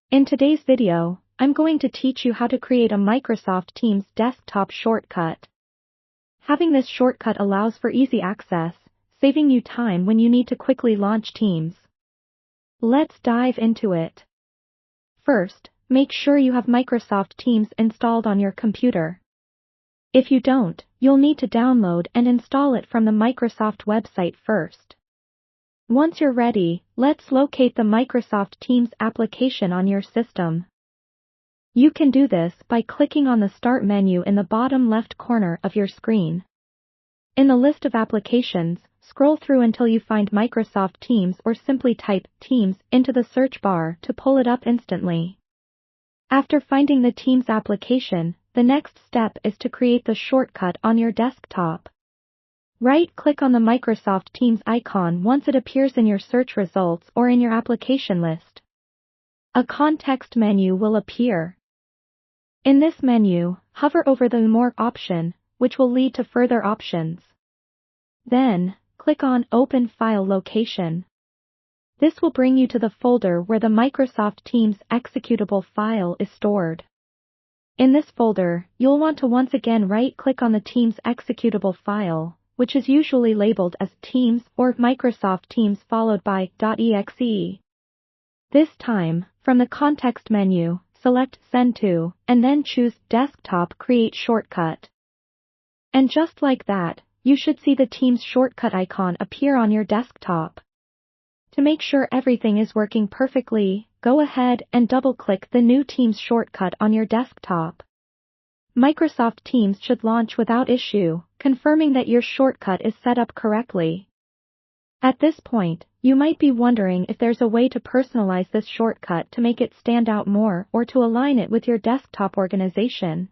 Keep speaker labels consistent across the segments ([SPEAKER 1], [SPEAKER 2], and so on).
[SPEAKER 1] In today's video, I'm going to teach you how to create a Microsoft Teams desktop shortcut. Having this shortcut allows for easy access, saving you time when you need to quickly launch Teams. Let's dive into it. First, make sure you have Microsoft Teams installed on your computer. If you don't, you'll need to download and install it from the Microsoft website first. Once you're ready, let's locate the Microsoft Teams application on your system. You can do this by clicking on the Start menu in the bottom left corner of your screen. In the list of applications, scroll through until you find Microsoft Teams or simply type Teams into the search bar to pull it up instantly. After finding the Teams application, the next step is to create the shortcut on your desktop. Right-click on the Microsoft Teams icon once it appears in your search results or in your application list. A context menu will appear. In this menu, hover over the More option, which will lead to further options. Then, click on Open File Location. This will bring you to the folder where the Microsoft Teams executable file is stored. In this folder, you'll want to once again right-click on the Teams executable file, which is usually labeled as Teams or Microsoft Teams followed by .exe. This time, from the context menu, select Send to, and then choose Desktop Create Shortcut. And just like that, you should see the Teams shortcut icon appear on your desktop. To make sure everything is working perfectly, go ahead and double-click the new Teams shortcut on your desktop. Microsoft Teams should launch without issue, confirming that your shortcut is set up correctly. At this point, you might be wondering if there's a way to personalize this shortcut to make it stand out more or to align it with your desktop organization.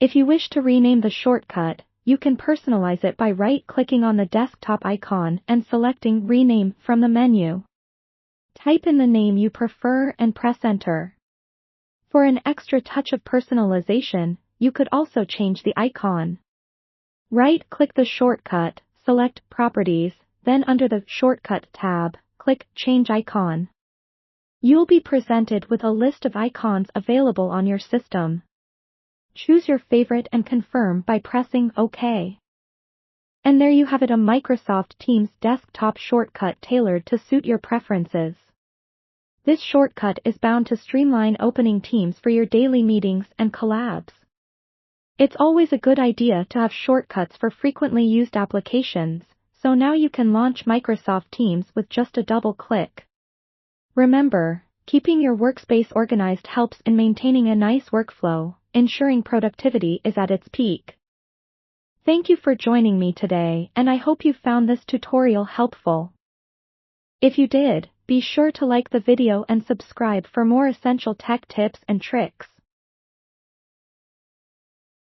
[SPEAKER 1] If you wish to rename the shortcut, you can personalize it by right-clicking on the desktop icon and selecting Rename from the menu. Type in the name you prefer and press Enter. For an extra touch of personalization, you could also change the icon. Right-click the shortcut, select Properties, then under the Shortcut tab, click Change Icon. You'll be presented with a list of icons available on your system. Choose your favorite and confirm by pressing OK. And there you have it, a Microsoft Teams desktop shortcut tailored to suit your preferences. This shortcut is bound to streamline opening Teams for your daily meetings and collabs. It's always a good idea to have shortcuts for frequently used applications, so now you can launch Microsoft Teams with just a double click. Remember, keeping your workspace organized helps in maintaining a nice workflow, ensuring productivity is at its peak. Thank you for joining me today, and I hope you found this tutorial helpful. If you did, be sure to like the video and subscribe for more essential tech tips and tricks.